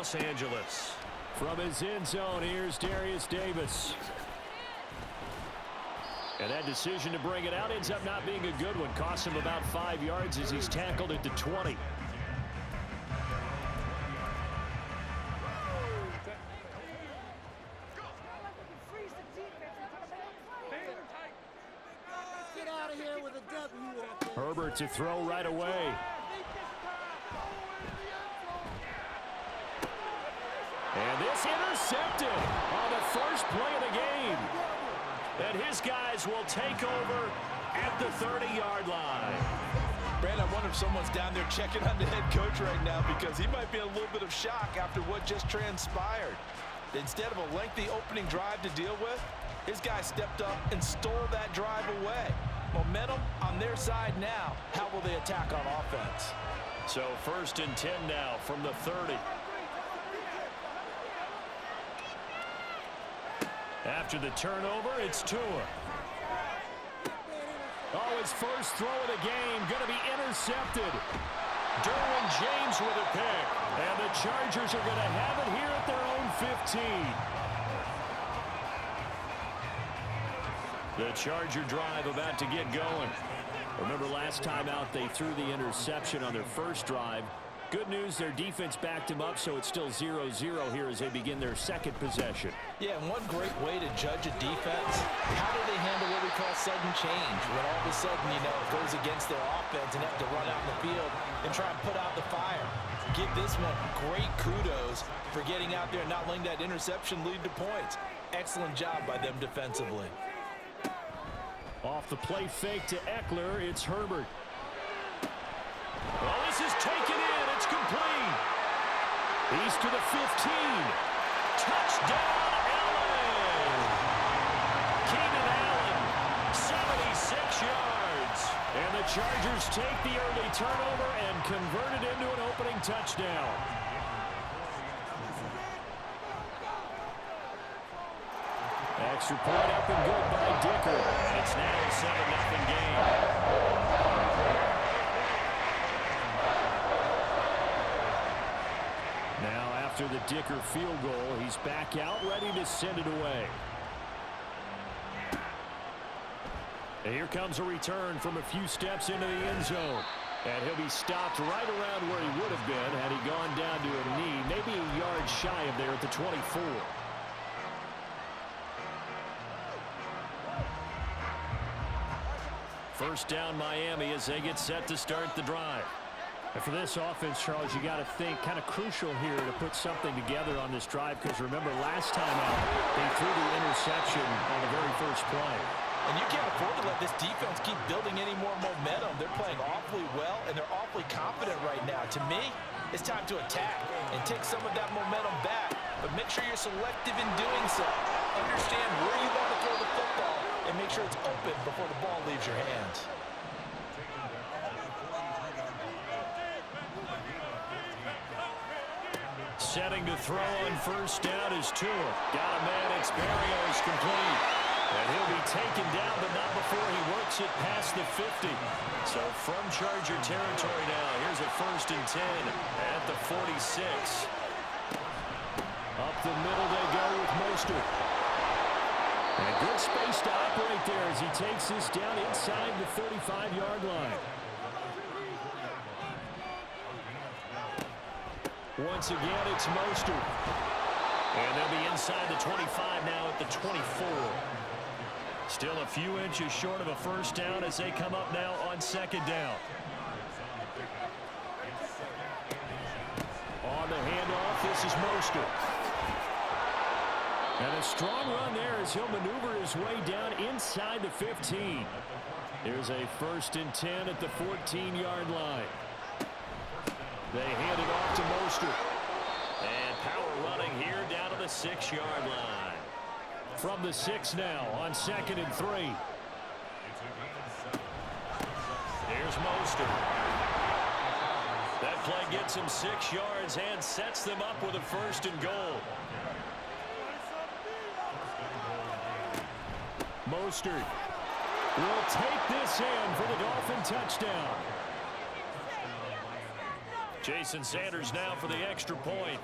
Los Angeles. From his end zone, here's Darius Davis. And that decision to bring it out ends up not being a good one. Costs him about 5 yards as he's tackled at the 20. Herbert to throw right away. And this intercepted on the first play of the game. And his guys will take over at the 30-yard line. Brand, I wonder if someone's down there checking on the head coach right now, because he might be in a little bit of shock after what just transpired. Instead of a lengthy opening drive to deal with, his guy stepped up and stole that drive away. Momentum on their side now. How will they attack on offense? So 1st and 10 now from the 30. After the turnover, it's Tua. Oh, his first throw of the game going to be intercepted. Derwin James with a pick. And the Chargers are going to have it here at their own 15. The Charger drive about to get going. Remember last time out they threw the interception on their first drive. Good news, their defense backed him up, so it's still 0-0 here as they begin their second possession. Yeah, and one great way to judge a defense, how do they handle what we call sudden change? When all of a sudden, you know, it goes against their offense and have to run out in the field and try and put out the fire. Give this one great kudos for getting out there and not letting that interception lead to points. Excellent job by them defensively. Off the play fake to Eckler, it's Herbert. Well, this is taken in. It's complete. He's to the 15. Touchdown, Allen. Keenan Allen, 76 yards. And the Chargers take the early turnover and convert it into an opening touchdown. Extra point up and good by Dicker. And it's now a 7-0 game. Now after the Dicker field goal, he's back out ready to send it away. And here comes a return from a few steps into the end zone. And he'll be stopped right around where he would have been had he gone down to a knee, maybe a yard shy of there at the 24. First down Miami as they get set to start the drive. And for this offense, Charles, you got to think kind of crucial here to put something together on this drive, because remember last time out they threw the interception on the very first play. And you can't afford to let this defense keep building any more momentum. They're playing awfully well, and they're awfully confident right now. To me, it's time to attack and take some of that momentum back. But make sure you're selective in doing so. Understand where you want to throw the football, and make sure it's open before the ball leaves your hands. Setting to throw on first down is Tua. Got a man, it's Berrios, complete. And he'll be taken down, but not before he works it past the 50. So from Charger territory now, here's a 1st and 10 at the 46. Up the middle they go with Mostert. And a good space to operate there as he takes this down inside the 35-yard line. Once again, it's Mostert. And they'll be inside the 25 now at the 24. Still a few inches short of a first down as they come up now on 2nd down. On the handoff, this is Mostert. And a strong run there as he'll maneuver his way down inside the 15. Here's a 1st and 10 at the 14-yard line. They hand it off to Mostert. And power running here down to the 6-yard line. From the 6 now on 2nd and 3. Here's Mostert. That play gets him 6 yards and sets them up with a 1st and goal. Mostert will take this in for the Dolphin touchdown. Jason Sanders now for the extra point.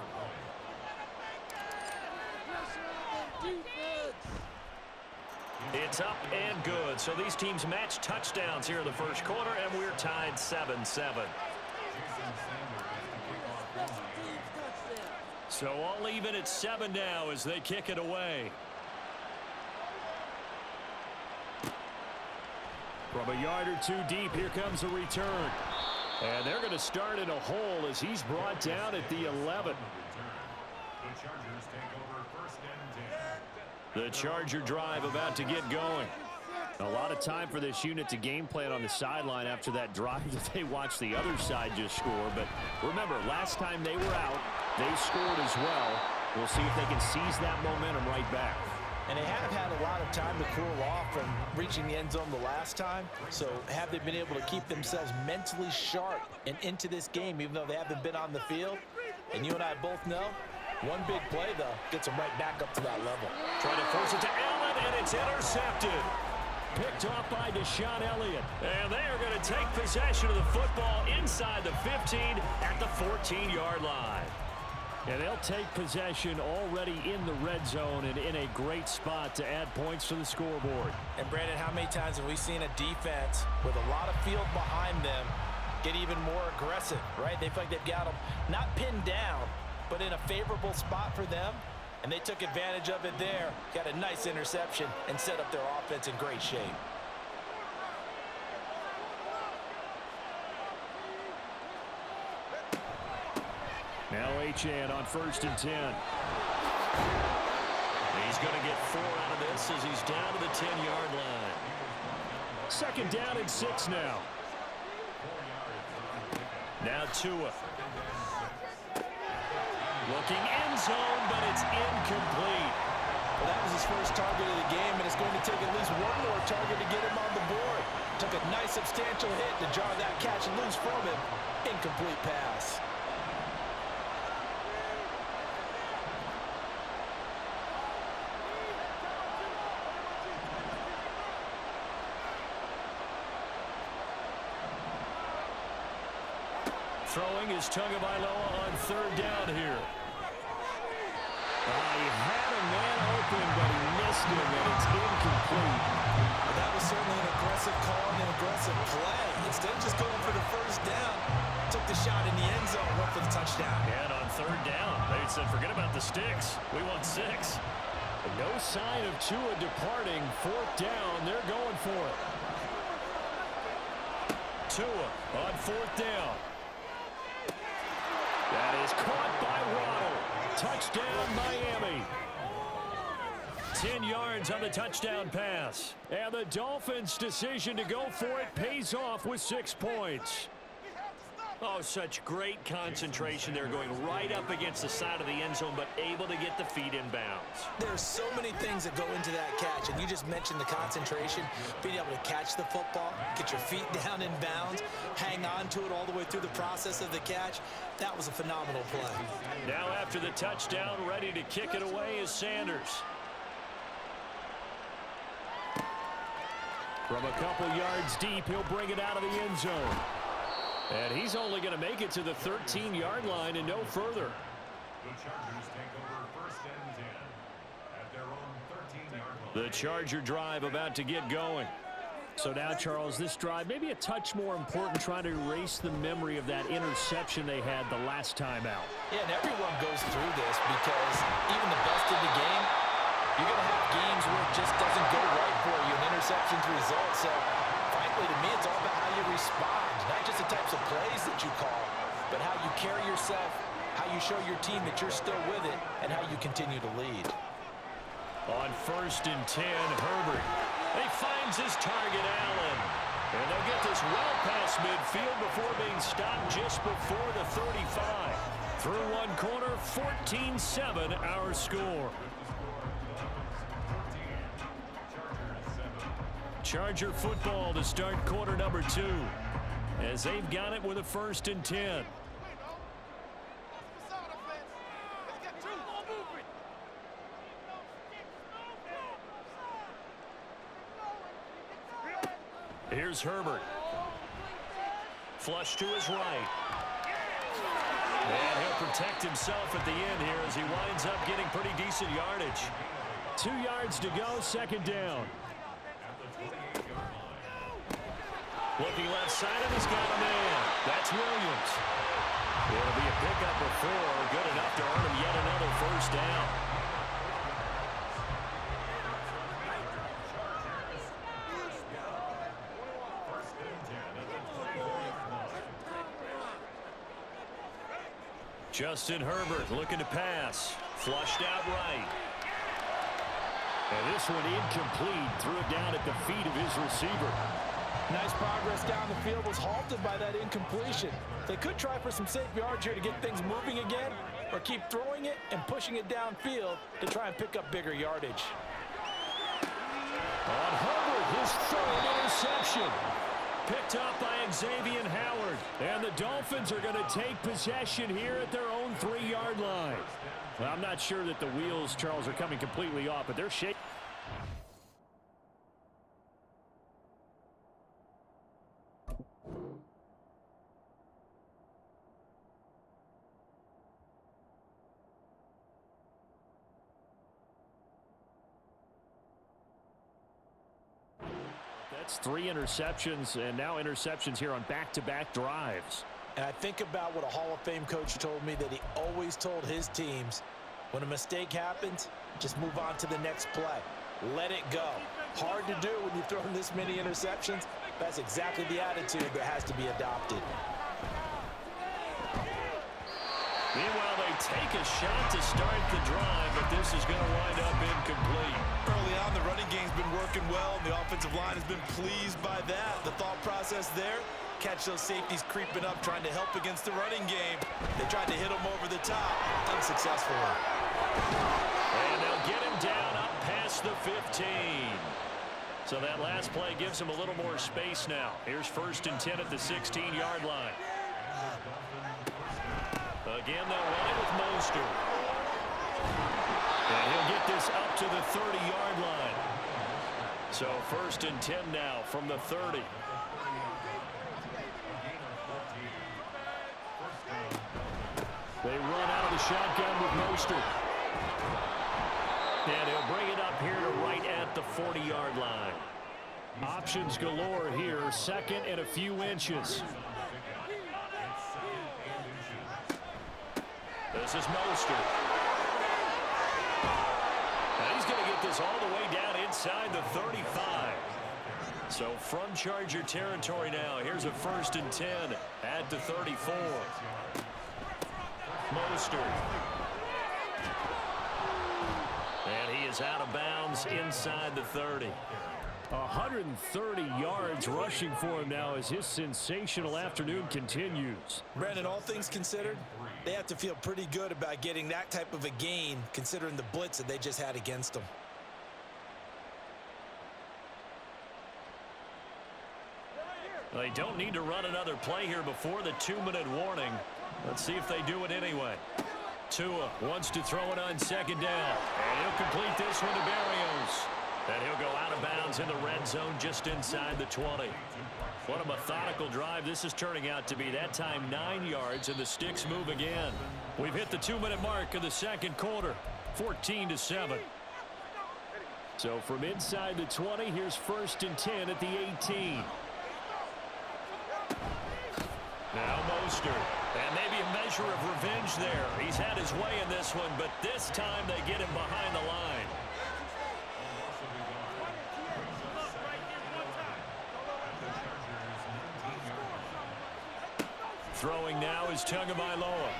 It's up and good. So these teams match touchdowns here in the first quarter, and we're tied 7-7. So all even at 7 now as they kick it away. From a yard or two deep, here comes a return. And they're going to start in a hole as he's brought down at the 11. The Charger drive about to get going. A lot of time for this unit to game plan on the sideline after that drive that they watched the other side just score. But remember, last time they were out, they scored as well. We'll see if they can seize that momentum right back. And they have had a lot of time to cool off from reaching the end zone the last time. So have they been able to keep themselves mentally sharp and into this game, even though they haven't been on the field? And you and I both know, one big play, though, gets them right back up to that level. Trying to force it to Allen, and it's intercepted. Picked off by Deshaun Elliott. And they are going to take possession of the football inside the 15 at the 14-yard line. And they'll take possession already in the red zone and in a great spot to add points to the scoreboard. And, Brandon, how many times have we seen a defense with a lot of field behind them get even more aggressive, right? They feel like they've got them not pinned down, but in a favorable spot for them. And they took advantage of it there. Got a nice interception and set up their offense in great shape. Now Achane on 1st and 10. He's going to get 4 out of this as he's down to the 10-yard line. 2nd down and 6 now. Now Tua. Looking end zone, but it's incomplete. Well, that was his first target of the game, and it's going to take at least one more target to get him on the board. Took a nice substantial hit to jar that catch loose from him. Incomplete pass. Throwing is Tagovailoa on 3rd down here. He had a man open, but he missed him, and it's incomplete. Well, that was certainly an aggressive call and an aggressive play. Instead of just going for the 1st down, took the shot in the end zone, went for the touchdown. And on 3rd down, they said, forget about the sticks. We want 6. No sign of Tua departing. 4th down, they're going for it. Tua on 4th down. That is caught by Waddle. Touchdown, Miami. 10 yards on the touchdown pass. And the Dolphins' decision to go for it pays off with 6 points. Oh, such great concentration. They're going right up against the side of the end zone, but able to get the feet in bounds. There's so many things that go into that catch, and you just mentioned the concentration, being able to catch the football, get your feet down in bounds, hang on to it all the way through the process of the catch. That was a phenomenal play. Now after the touchdown, ready to kick it away is Sanders. From a couple yards deep, he'll bring it out of the end zone. And he's only going to make it to the 13-yard line and no further. The Chargers take over 1st and 10 at their own 13-yard line. The Charger drive about to get going. So now, Charles, this drive maybe a touch more important, trying to erase the memory of that interception they had the last time out. Yeah, and everyone goes through this because even the best of the game, you're going to have games where it just doesn't go right for you, and interceptions result. So, frankly, to me, it's all about how you respond. Not just the types of plays that you call, but how you carry yourself, how you show your team that you're still with it, and how you continue to lead. On 1st and 10, Herbert. He finds his target, Allen. And they'll get this well past midfield before being stopped just before the 35. Through one quarter, 14-7 our score. Charger football to start quarter number 2. As they've got it with a 1st and 10. Here's Herbert. Flush to his right. And he'll protect himself at the end here as he winds up getting pretty decent yardage. 2 yards to go, second down. Looking left side, and he's got a man. That's Williams. It'll be a pickup of 4, good enough to earn him yet another first down. Justin Herbert looking to pass. Flushed out right. And this one incomplete. Threw it down at the feet of his receiver. Nice progress down the field, was halted by that incompletion. They could try for some safe yards here to get things moving again, or keep throwing it and pushing it downfield to try and pick up bigger yardage. On Herbert, his 3rd interception. Picked up by Xavier Howard. And the Dolphins are going to take possession here at their own 3-yard line. Well, I'm not sure that the wheels, Charles, are coming completely off, but they're shaking. That's 3 interceptions, and now interceptions here on back-to-back drives. And I think about what a Hall of Fame coach told me, that he always told his teams, when a mistake happens, just move on to the next play. Let it go. Hard to do when you've thrown this many interceptions. That's exactly the attitude that has to be adopted. Meanwhile, they take a shot to start the drive, but this is going to wind up incomplete. Early on, the running game's been working well, and the offensive line has been pleased by that. The thought process there, catch those safeties creeping up, trying to help against the running game. They tried to hit them over the top, unsuccessfully. And they'll get him down up past the 15. So that last play gives him a little more space now. Here's 1st and 10 at the 16-yard line. Again, they'll run it with Mostert. And he'll get this up to the 30-yard line. So 1st and 10 now from the 30. They run out of the shotgun with Mostert. And he'll bring it up here to right at the 40-yard line. Options galore here. 2nd and a few inches. This is Mostert. And he's going to get this all the way down inside the 35. So from Charger territory now, here's a 1st and 10 at the 34. Mostert. And he is out of bounds inside the 30. 130 yards rushing for him now as his sensational afternoon continues. Brandon, all things considered, they have to feel pretty good about getting that type of a gain, considering the blitz that they just had against them. They don't need to run another play here before the 2-minute warning. Let's see if they do it anyway. Tua wants to throw it on 2nd down. And he'll complete this one to Berrios. And he'll go out of bounds in the red zone just inside the 20. What a methodical drive this is turning out to be. That time 9 yards, and the sticks move again. We've hit the 2-minute mark of the 2nd quarter. 14-7. So from inside the 20, here's 1st and 10 at the 18. Now Mostert. And maybe a measure of revenge there. He's had his way in this one, but this time they get him behind the line. Throwing now is Tagovailoa.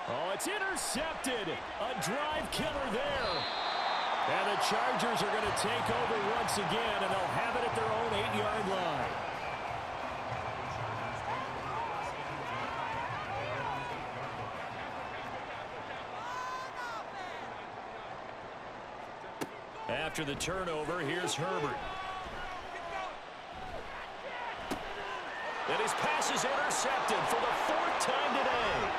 Oh, it's intercepted. A drive killer there. And the Chargers are going to take over once again, and they'll have it at their own 8-yard line. After the turnover, here's Herbert. And his pass is intercepted for the 4th time today.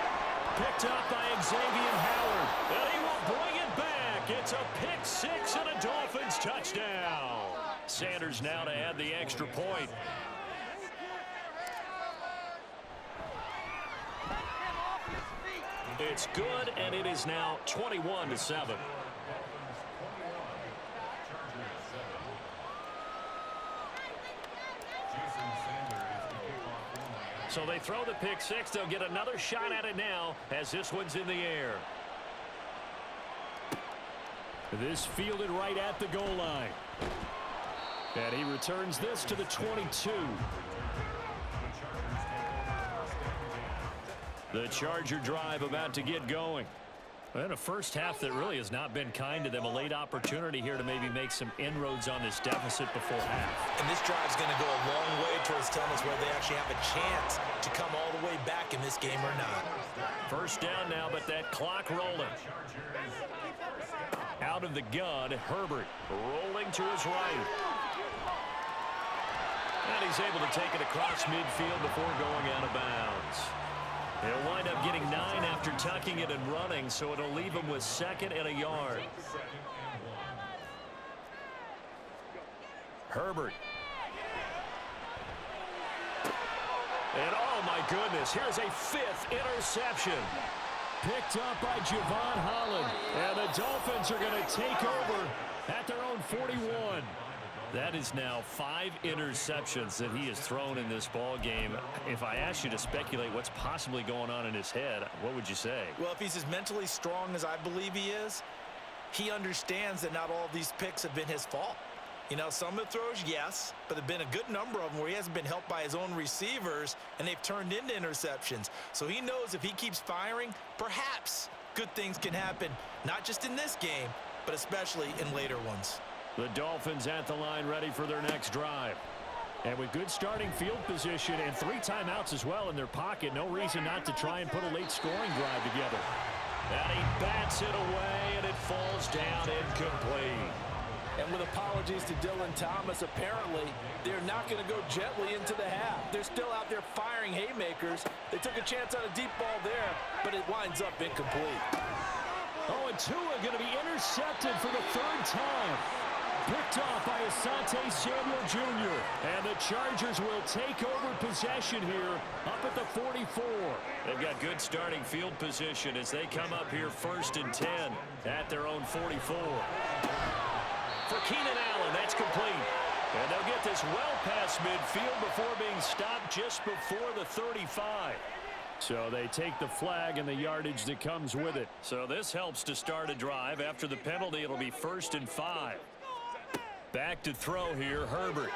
Picked up by Xavier Howard. And he will bring it back. It's a pick-6 and a Dolphins touchdown. Sanders now to add the extra point. It's good, and it is now 21-7. So they throw the pick six. They'll get another shot at it now as this one's in the air. This fielded right at the goal line. And he returns this to the 22. The Charger drive about to get going. And a first half that really has not been kind to them. A late opportunity here to maybe make some inroads on this deficit before half. And this drive's going to go a long way towards telling us whether they actually have a chance to come all the way back in this game or not. First down now, but that clock rolling. Out of the gun, Herbert rolling to his right. And he's able to take it across midfield before going out of bounds. He'll wind up getting 9 after tucking it and running, so it'll leave him with 2nd and a yard. Herbert. And oh my goodness, here's a 5th interception. Picked up by Javon Holland. And the Dolphins are going to take over at their own 41. That is now 5 interceptions that he has thrown in this ball game. If I asked you to speculate what's possibly going on in his head, what would you say? Well, if he's as mentally strong as I believe he is, he understands that not all of these picks have been his fault. You know, some of the throws, yes, but there have been a good number of them where he hasn't been helped by his own receivers, and they've turned into interceptions. So he knows if he keeps firing, perhaps good things can happen, not just in this game, but especially in later ones. The Dolphins at the line ready for their next drive. And with good starting field position and 3 timeouts as well in their pocket, no reason not to try and put a late scoring drive together. And he bats it away, and it falls down incomplete. And with apologies to Dylan Thomas, apparently they're not going to go gently into the half. They're still out there firing haymakers. They took a chance on a deep ball there, but it winds up incomplete. Oh, and Tua going to be intercepted for the 3rd time. Picked off by Asante Samuel Jr. And the Chargers will take over possession here up at the 44. They've got good starting field position as they come up here 1st and 10 at their own 44. For Keenan Allen, that's complete. And they'll get this well past midfield before being stopped just before the 35. So they take the flag and the yardage that comes with it. So this helps to start a drive. After the penalty, it'll be 1st and 5. Back to throw here, Herbert.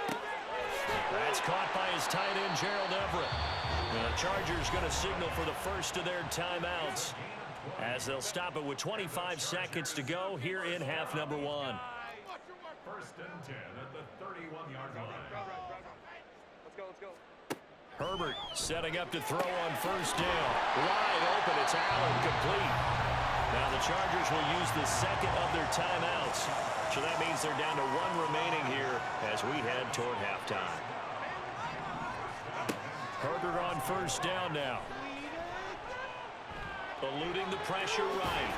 That's caught by his tight end, Gerald Everett. And the Chargers going to signal for the first of their timeouts as they'll stop it with 25 seconds to go here in half number 1. 1st and 10 at the 31-yard line. Let's go. Herbert setting up to throw on 1st down. Wide open, it's Allen, complete. Now the Chargers will use the 2nd of their timeouts. So that means they're down to 1 remaining here as we head toward halftime. Herbert on 1st down now. Eluding the pressure right.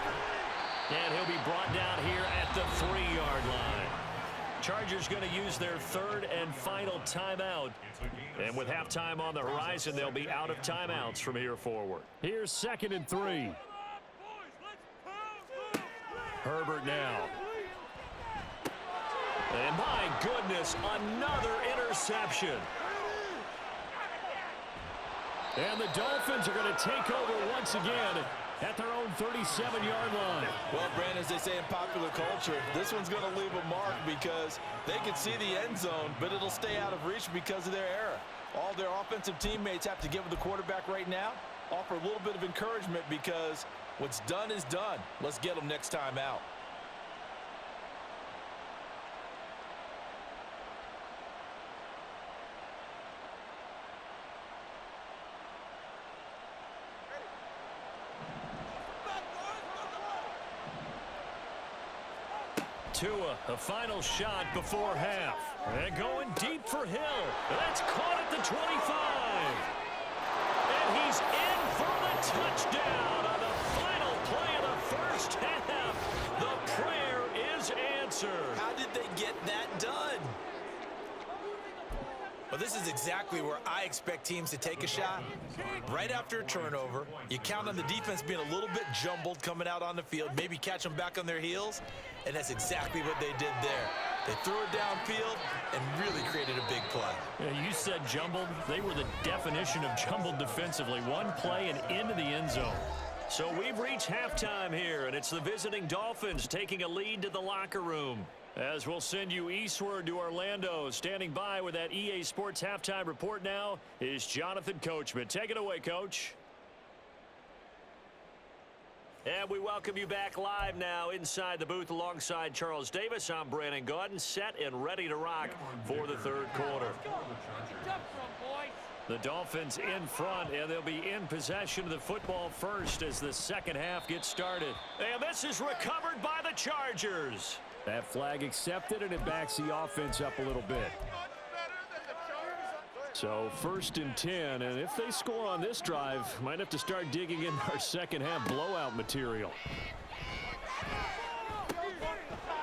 And he'll be brought down here at the 3-yard line. Chargers going to use their 3rd and final timeout. And with halftime on the horizon, they'll be out of timeouts from here forward. Here's 2nd and 3. Herbert now. And my goodness, another interception. And the Dolphins are going to take over once again at their own 37-yard line. Well, Brandon, as they say in popular culture, this one's going to leave a mark because they can see the end zone, but it'll stay out of reach because of their error. All their offensive teammates have to give the quarterback right now, offer a little bit of encouragement because what's done is done. Let's get them next time out. Tua, a final shot before half. And going deep for Hill. That's caught at the 25. And he's in for the touchdown on the final play of the first half. The prayer is answered. How did they get that done? Well, this is exactly where I expect teams to take a shot. Right after a turnover, you count on the defense being a little bit jumbled coming out on the field, maybe catch them back on their heels, and that's exactly what they did there. They threw it downfield and really created a big play. Yeah, you said jumbled. They were the definition of jumbled defensively. One play and into the end zone. So we've reached halftime here, and it's the visiting Dolphins taking a lead to the locker room. As we'll send you eastward to Orlando. Standing by with that EA Sports halftime report now is Jonathan Coachman. Take it away, Coach. And we welcome you back live now inside the booth alongside Charles Davis. I'm Brandon Gaudin, set and ready to rock for the third quarter. The Dolphins in front, and they'll be in possession of the football first as the second half gets started. And this is recovered by the Chargers. That flag accepted, and it backs the offense up a little bit. So 1st and 10, and if they score on this drive, might have to start digging in our second half blowout material.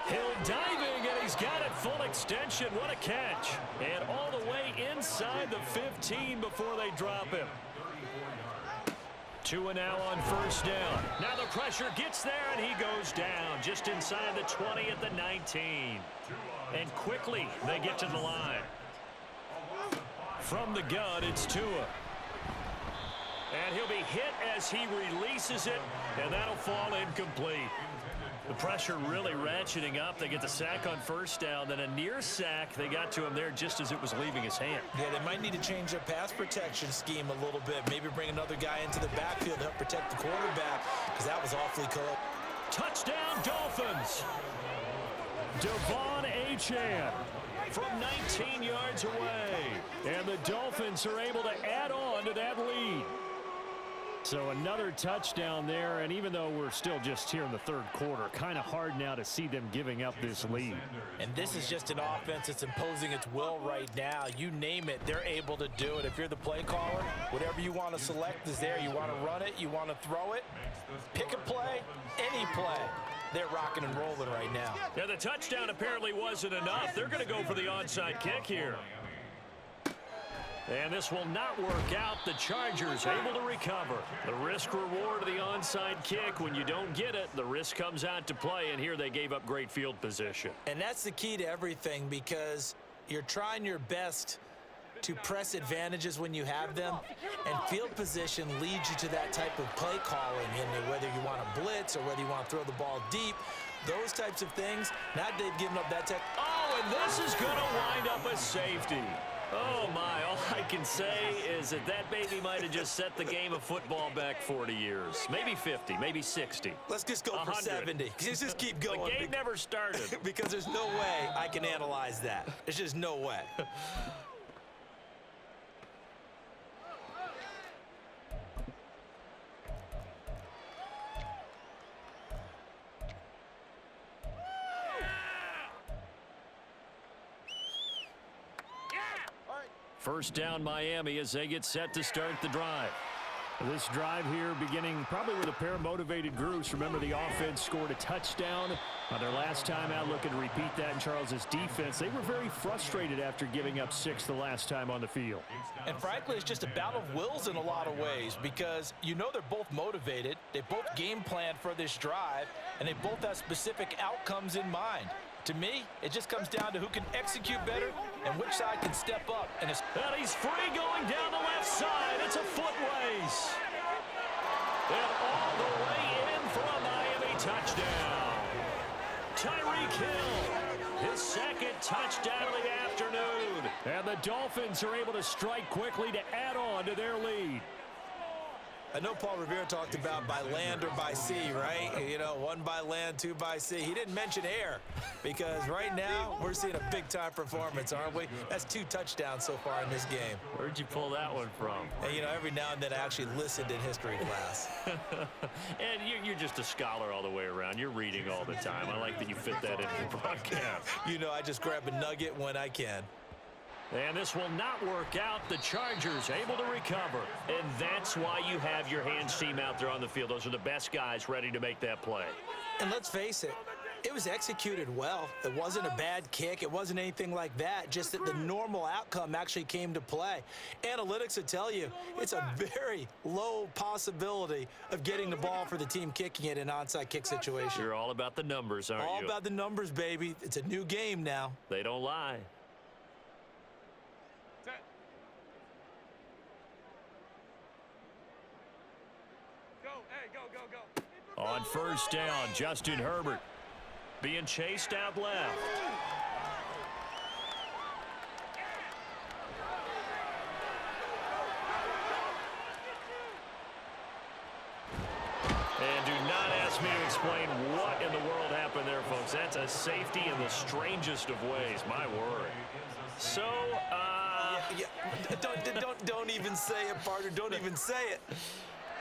Hill diving, and he's got it full extension. What a catch. And all the way inside the 15 before they drop him. Tua now on 1st down. Now the pressure gets there, and he goes down just inside the 20 at the 19. And quickly they get to the line. From the gun, it's Tua. And he'll be hit as he releases it, and that'll fall incomplete. The pressure really ratcheting up. They get the sack on 1st down, then a near sack. They got to him there just as it was leaving his hand. Yeah, they might need to change their pass protection scheme a little bit. Maybe bring another guy into the backfield to help protect the quarterback, because that was awfully close. Touchdown, Dolphins. Devon Achane from 19 yards away. And the Dolphins are able to add on to that lead. So another touchdown there, and even though we're still just here in the third quarter, kind of hard now to see them giving up this lead. And this is just an offense that's imposing its will right now. You name it, they're able to do it. If you're the play caller, whatever you want to select is there. You want to run it, you want to throw it, pick a play, any play. They're rocking and rolling right now. Yeah, the touchdown apparently wasn't enough. They're going to go for the onside kick here. And this will not work out. The Chargers able to recover. The risk reward of the onside kick. When you don't get it, the risk comes out to play, and here they gave up great field position. And that's the key to everything, because you're trying your best to press advantages when you have them, and field position leads you to that type of play calling, and whether you want to blitz or whether you want to throw the ball deep, those types of things. Now they've given up that type. Oh, and this is going to wind up a safety. Oh, my. All I can say is that baby might have just set the game of football back 40 years. Maybe 50, maybe 60. Let's just go 100. for 70. Just keep going. The game never started. Because there's no way I can analyze that. There's just no way. First down, Miami, as they get set to start the drive. This drive here beginning probably with a pair of motivated groups. Remember, the offense scored a touchdown on their last time out. Looking to repeat that in Charles's defense. They were very frustrated after giving up 6 the last time on the field. And frankly, it's just a battle of wills in a lot of ways, because you know they're both motivated. They both game planned for this drive, and they both have specific outcomes in mind. To me, it just comes down to who can execute better and which side can step up. And he's free going down the left side. It's a foot race. And all the way in for a Miami touchdown. Tyreek Hill, his second touchdown of the afternoon. And the Dolphins are able to strike quickly to add on to their lead. I know Paul Revere talked about by land or by sea, right? You know, 1 by land, 2 by sea. He didn't mention air, because right now we're seeing a big-time performance, aren't we? That's 2 touchdowns so far in this game. Where'd you pull that one from? And, you know, every now and then I actually listened in history class. And you're just a scholar all the way around. You're reading all the time. I like that you fit that into the broadcast. You know, I just grab a nugget when I can. And this will not work out. The Chargers able to recover. And that's why you have your hands team out there on the field. Those are the best guys ready to make that play. And let's face it, It was executed well. It wasn't a bad kick. It wasn't anything like that. Just that the normal outcome actually came to play. Analytics would tell you it's a very low possibility of getting the ball for the team kicking it in an onside kick situation. You're all about the numbers, aren't you? All about the numbers, baby. It's a new game now. They don't lie. Go, hey, go, go, go. On first down, Justin Herbert being chased out left. And do not ask me to explain what in the world happened there, folks. That's a safety in the strangest of ways, my word. So, Don't even say it, partner. Don't even say it.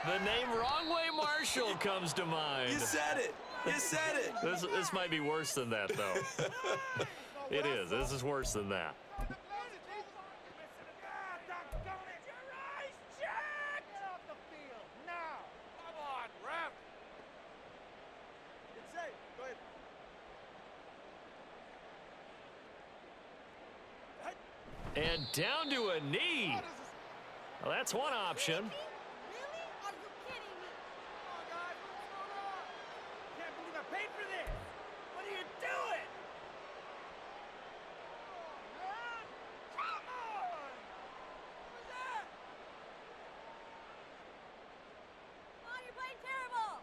the name Wrong Way Marshall comes to mind. You said it. You said it. This might be worse than that, though. It is. This is worse than that. And down to a knee. Well, that's one option. Really? Are you kidding me? Come on, guys. What's going on? Can't believe I paid for this. What are you doing? Come on, man. Come on. What was that? Come on, you're playing terrible.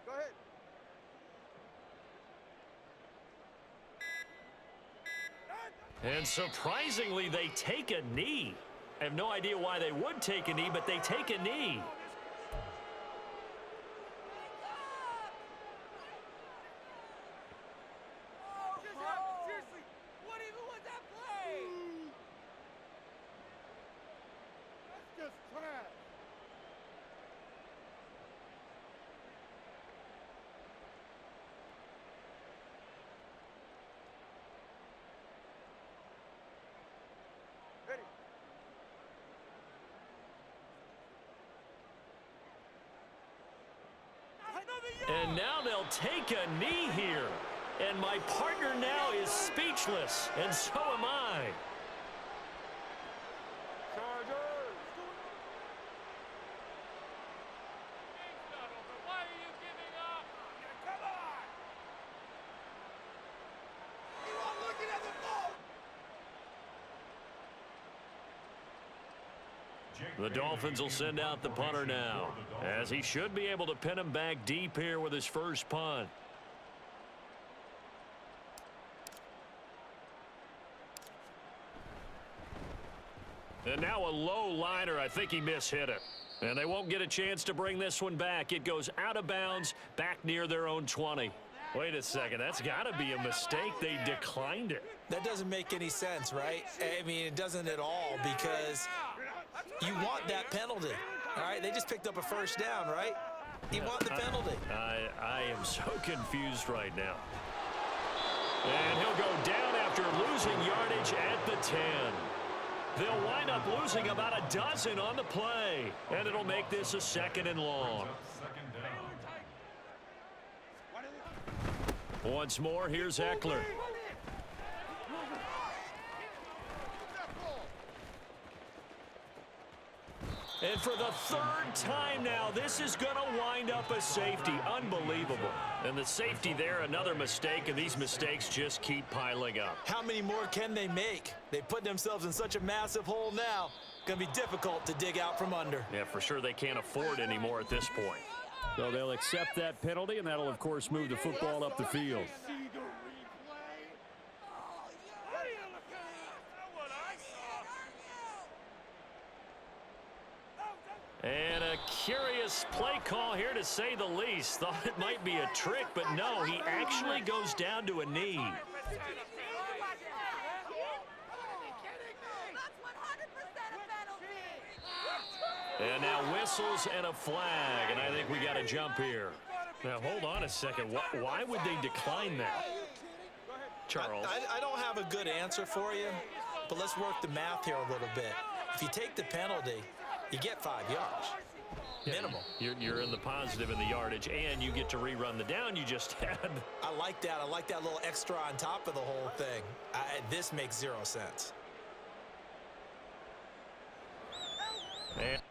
Go ahead. And surprisingly, they take a knee. I have no idea why they would take a knee, but they take a knee. Seriously, what even was that play? That's just trash. Ready. And now they'll take a knee here. And my partner now is speechless, and so am I. Chargers. Why are you giving up? Come on! You are looking at the ball! The Dolphins will send out the punter now, as he should be able to pin him back deep here with his first punt. And now a low liner. I think he mishit it. And they won't get a chance to bring this one back. It goes out of bounds, back near their own 20. Wait a second. That's got to be a mistake. They declined it. That doesn't make any sense, right? I mean, it doesn't at all, because you want that penalty. All right, they just picked up a first down, right? You want the penalty. I am so confused right now. And he'll go down after losing yardage at the 10. They'll wind up losing about a dozen on the play, and it'll make this a 2nd and long. Once more, here's Eckler. And for the 3rd time now, this is going to wind up a safety. Unbelievable. And the safety there, another mistake, and these mistakes just keep piling up. How many more can they make? They put themselves in such a massive hole now. Going to be difficult to dig out from under. Yeah, for sure they can't afford any more at this point. So they'll accept that penalty, and that'll, of course, move the football up the field. And a curious play call here to say the least. Thought it might be a trick, but no, he actually goes down to a knee. That's 100% a penalty. And now whistles and a flag, and I think we got a jump here. Now, hold on a second. Why would they decline that? Charles. I don't have a good answer for you, but let's work the math here a little bit. If you take the penalty, you get 5 yards. Minimal. You're in the positive in the yardage, and you get to rerun the down you just had. I like that. I like that little extra on top of the whole thing. This makes 0 sense. And